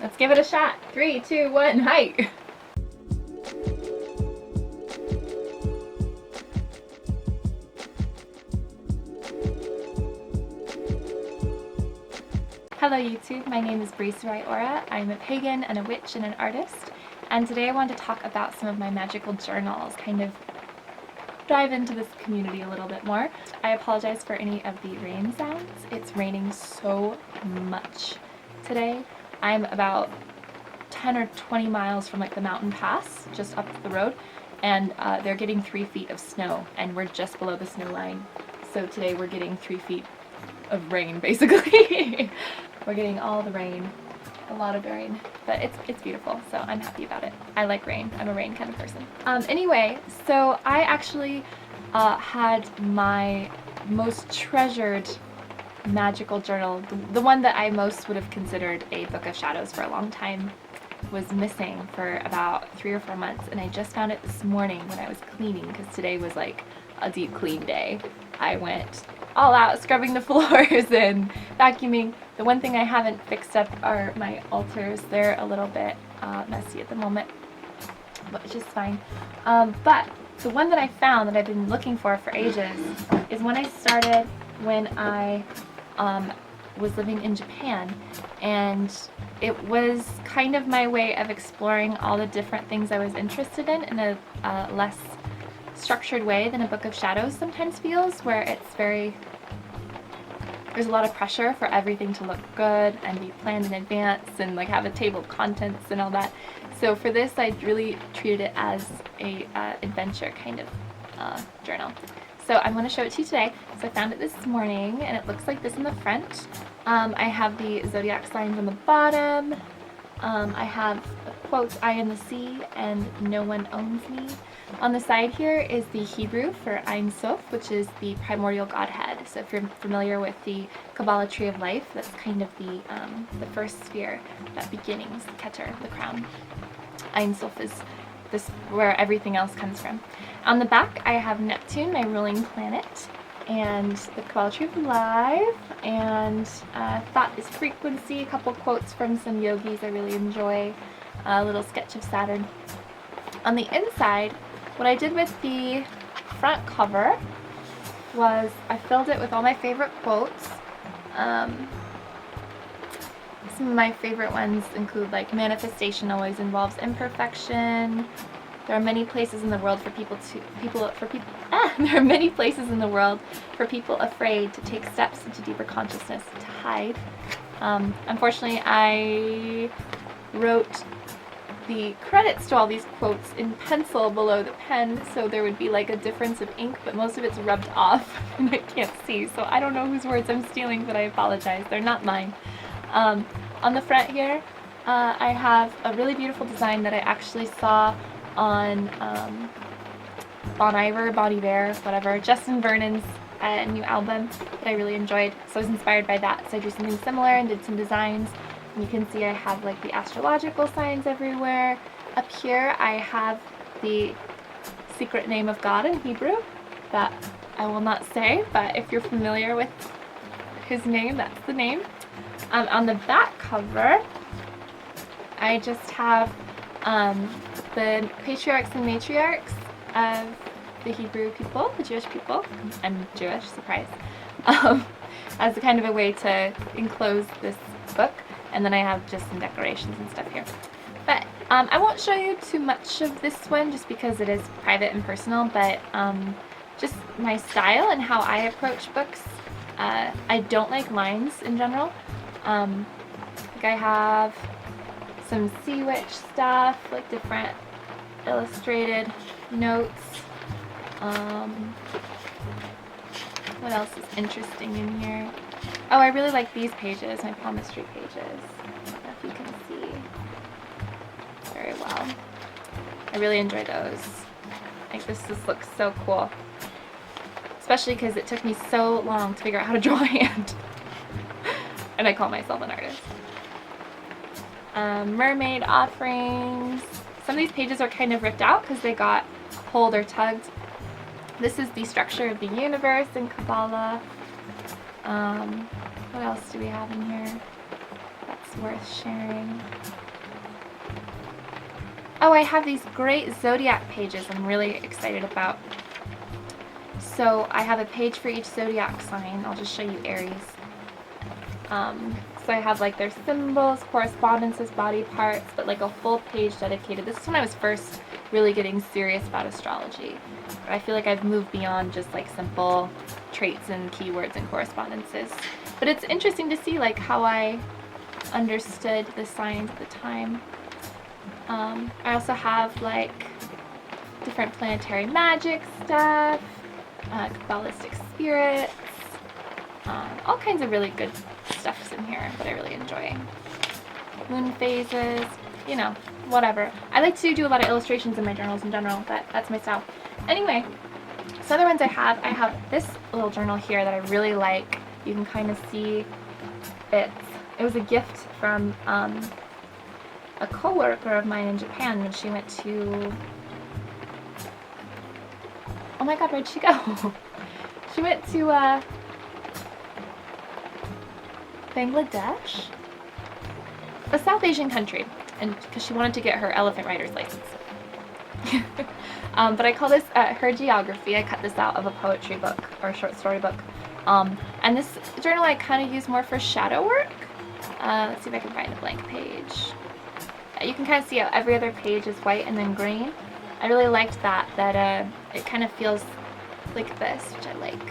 Let's give it a shot. 3, 2, 1, hike! Hello YouTube, my name is Brisa Aura. I'm a pagan and a witch and an artist, and today I wanted to talk about some of my magical journals, kind of dive into this community a little bit more. I apologize for any of the rain sounds. It's raining so much today. I'm about 10 or 20 miles from like the mountain pass just up the road, and they're getting 3 feet of snow, and we're just below the snow line. So today we're getting 3 feet of rain basically. We're getting all the rain, a lot of rain, but it's beautiful, so I'm happy about it. I like rain. I'm a rain kind of person. Anyway, so I actually had my most treasured magical journal, the one that I most would have considered a book of shadows for a long time, was missing for about 3 or 4 months, and I just found it this morning when I was cleaning, because today was like a deep clean day. I went all out scrubbing the floors and vacuuming. The one thing I haven't fixed up are my altars. They're a little bit messy at the moment, which is fine. But the one that I found that I've been looking for ages is one I started when I was living in Japan, and it was kind of my way of exploring all the different things I was interested in a less structured way than a book of shadows sometimes feels, where there's a lot of pressure for everything to look good and be planned in advance and like have a table of contents and all that. So for this, I really treated it as a adventure kind of journal. So I'm going to show it to you today. So I found it this morning, and it looks like this in the front. I have the zodiac signs on the bottom. I have quotes, I am the sea and no one owns me. On the side here is the Hebrew for Ein Sof, which is the primordial godhead. So if you're familiar with the Kabbalah tree of life, that's kind of the first sphere, that beginnings, the Keter, the crown. Ein Sof is this where everything else comes from. On the back I have Neptune, my ruling planet, and the Kabbalah tree of life, and thought is frequency, a couple quotes from some yogis I really enjoy, a little sketch of Saturn. On the inside, what I did with the front cover was I filled it with all my favorite quotes. Some of my favorite ones include like manifestation always involves imperfection. There are many places in the world for people there are many places in the world for people afraid to take steps into deeper consciousness to hide. Unfortunately, I wrote the credits to all these quotes in pencil below the pen, so there would be like a difference of ink, but most of it's rubbed off and I can't see, so I don't know whose words I'm stealing, but I apologize. They're not mine. On the front here, I have a really beautiful design that I actually saw on Bon Iver, Bon Iver, whatever, Justin Vernon's new album that I really enjoyed, so I was inspired by that, so I drew something similar and did some designs. You can see I have like the astrological signs everywhere. Up here I have the secret name of God in Hebrew that I will not say, but if you're familiar with his name, that's the name. On the back cover I just have the patriarchs and matriarchs of the Hebrew people, the Jewish people. I'm Jewish, surprise. As a kind of a way to enclose this book. And then I have just some decorations and stuff here. But I won't show you too much of this one just because it is private and personal, but just my style and how I approach books. I don't like lines in general. Like I have some Sea Witch stuff, like different illustrated notes. What else is interesting in here? Oh, I really like these pages, my palmistry pages. I don't know if you can see very well. I really enjoy those. I think this just looks so cool. Especially because it took me so long to figure out how to draw a hand. And I call myself an artist. Mermaid offerings. Some of these pages are kind of ripped out because they got pulled or tugged. This is the structure of the universe in Kabbalah. What else do we have in here that's worth sharing? Oh, I have these great zodiac pages I'm really excited about. So I have a page for each zodiac sign. I'll just show you Aries. So I have like their symbols, correspondences, body parts, but like a full page dedicated. This is when I was first really getting serious about astrology. I feel like I've moved beyond just like simple traits and keywords and correspondences. But it's interesting to see like how I understood the signs at the time. I also have like different planetary magic stuff, Kabbalistic spirits, all kinds of really good stuff's in here that I really enjoy. Moon phases, you know, whatever. I like to do a lot of illustrations in my journals in general, but that's my style. Anyway, so other ones I have this little journal here that I really like. You can kind of see it was a gift from a co-worker of mine in Japan when she went to, oh my god, where'd she go? She went to Bangladesh? A South Asian country, and because she wanted to get her elephant rider's license. But I call this her geography. I cut this out of a poetry book or a short story book. And this journal I kind of use more for shadow work. Let's see if I can find a blank page. You can kind of see how every other page is white and then green. I really liked that it kind of feels like this, which I like.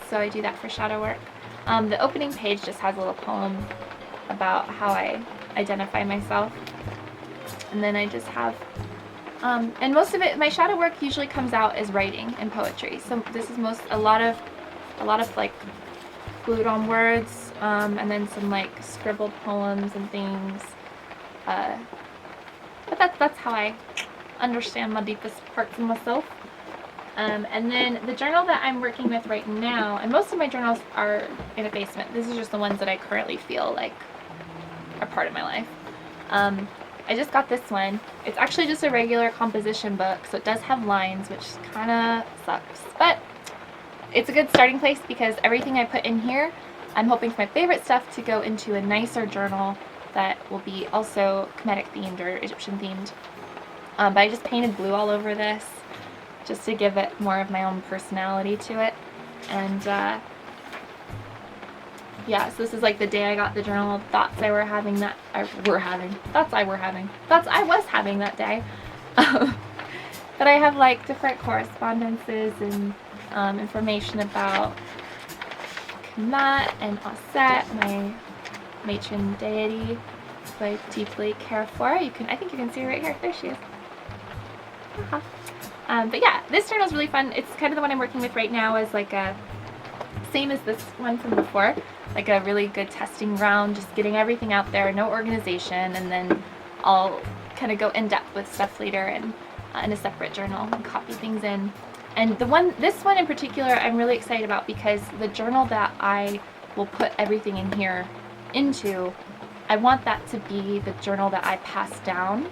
So I do that for shadow work. The opening page just has a little poem about how I identify myself. And then I just have, and most of it, my shadow work usually comes out as writing and poetry. So this is a lot of like glued on words, and then some like scribbled poems and things. But that's how I understand my deepest parts of myself. And then the journal that I'm working with right now, and most of my journals are in a basement. This is just the ones that I currently feel like are part of my life. I just got this one. It's actually just a regular composition book, so it does have lines, which kind of sucks. But it's a good starting place because everything I put in here, I'm hoping for my favorite stuff to go into a nicer journal that will be also Kemetic themed or Egyptian themed. But I just painted blue all over this just to give it more of my own personality to it. And yeah, so this is like the day I got the journal, thoughs I was having that day. But I have like different correspondences and information about Kemet and Aset, my matron deity who I deeply care for. I think you can see her right here. There she is. But yeah, this journal is really fun. It's kind of the one I'm working with right now, is like a same as this one from before, like a really good testing ground, just getting everything out there, no organization, and then I'll kind of go in depth with stuff later and in a separate journal and copy things in. And this one in particular, I'm really excited about because the journal that I will put everything in here into, I want that to be the journal that I pass down.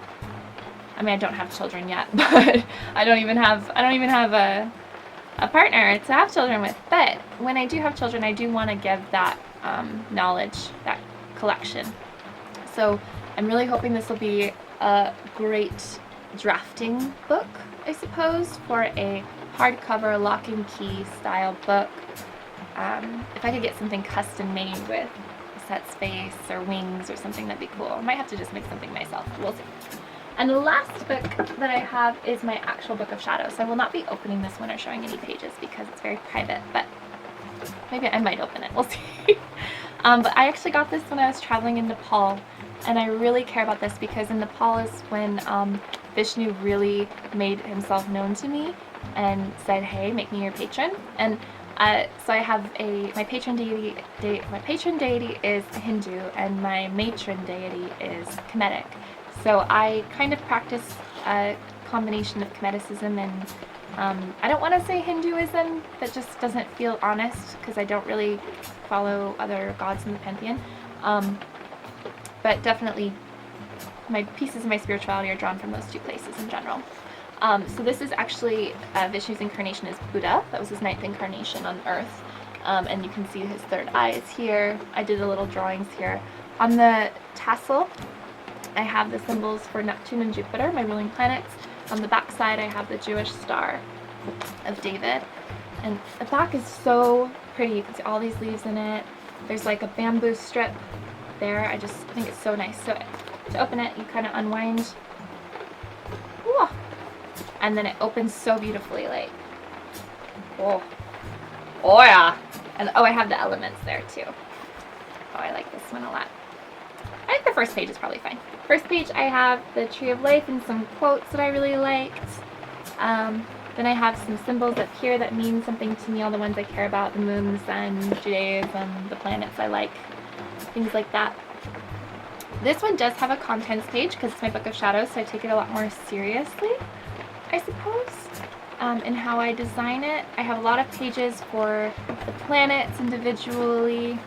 I mean, I don't have children yet, but I don't even have a partner to have children with. But when I do have children, I do want to give that knowledge, that collection. So I'm really hoping this will be a great drafting book, I suppose, for a hardcover lock and key style book. If I could get something custom made with a set space or wings or something, that'd be cool. I might have to just make something myself. We'll see. And the last book that I have is my actual book of shadows. So I will not be opening this one or showing any pages because it's very private, but maybe I might open it. We'll see. But I actually got this when I was traveling in Nepal, and I really care about this because in Nepal is when Vishnu really made himself known to me and said, hey, make me your patron. And so I have my patron deity is Hindu and my matron deity is Kemetic. So I kind of practice a combination of Kemeticism and I don't want to say Hinduism, that just doesn't feel honest because I don't really follow other gods in the pantheon. But definitely my pieces of my spirituality are drawn from those two places in general. So this is actually Vishnu's incarnation as Buddha. That was his 9th incarnation on Earth. And you can see his third eye is here. I did a little drawings here. On the tassel, I have the symbols for Neptune and Jupiter, my ruling planets. On the back side, I have the Jewish Star of David. And the back is so pretty. You can see all these leaves in it. There's like a bamboo strip there. I just think it's so nice. So to open it, you kind of unwind. Whoa. And then it opens so beautifully, like, oh. Oh yeah. And oh, I have the elements there too. Oh, I like this one a lot. I think the first page is probably fine. First page, I have the Tree of Life and some quotes that I really liked. Then I have some symbols up here that mean something to me, all the ones I care about, the moon, the sun, Judaism, the planets I like, things like that. This one does have a contents page because it's my Book of Shadows, so I take it a lot more seriously, I suppose, in how I design it. I have a lot of pages for the planets individually.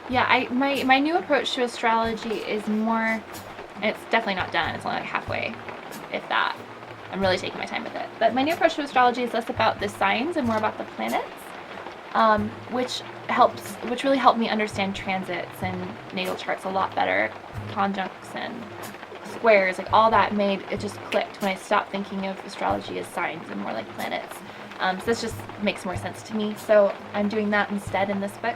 Yeah, my new approach to astrology is more, it's definitely not done, it's only like halfway, if that. I'm really taking my time with it. But my new approach to astrology is less about the signs and more about the planets, which really helped me understand transits and natal charts a lot better, conjuncts and squares, like all that made it just clicked when I stopped thinking of astrology as signs and more like planets. So this just makes more sense to me. So I'm doing that instead in this book.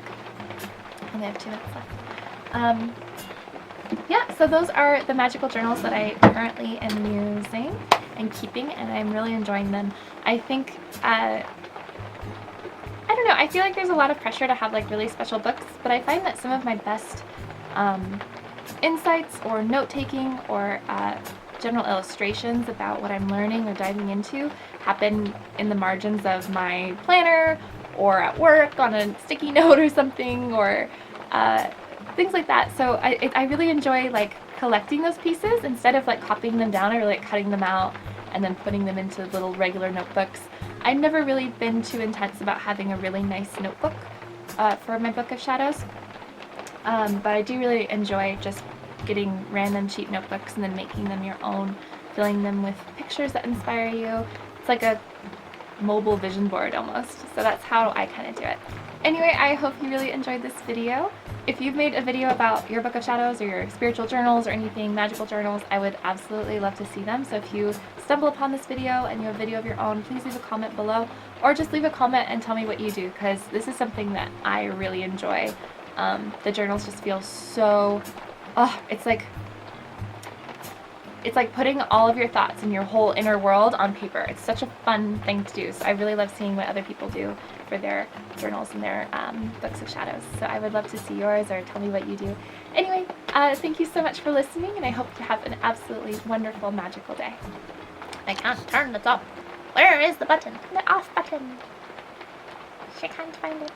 I only have 2 minutes left. Yeah, so those are the magical journals that I currently am using and keeping, and I'm really enjoying them. I think, I don't know, I feel like there's a lot of pressure to have like really special books, but I find that some of my best insights or note-taking or general illustrations about what I'm learning or diving into happen in the margins of my planner or at work on a sticky note or something, or things like that. So I really enjoy like collecting those pieces instead of like copying them down. I really like cutting them out and then putting them into little regular notebooks. I've never really been too intense about having a really nice notebook for my Book of Shadows, but I do really enjoy just getting random cheap notebooks and then making them your own, filling them with pictures that inspire you. It's like a mobile vision board almost, so that's how I kind of do it. Anyway, I hope you really enjoyed this video. If you've made a video about your Book of Shadows or your spiritual journals or anything, magical journals, I would absolutely love to see them. So if you stumble upon this video and you have a video of your own, please leave a comment below, or just leave a comment and tell me what you do, because this is something that I really enjoy. The journals just feel so, it's like putting all of your thoughts and your whole inner world on paper. It's such a fun thing to do. So I really love seeing what other people do for their journals and their Books of Shadows. So I would love to see yours, or tell me what you do. Anyway, thank you so much for listening, and I hope you have an absolutely wonderful, magical day. I can't turn this off. Where is the button? The off button. She can't find it.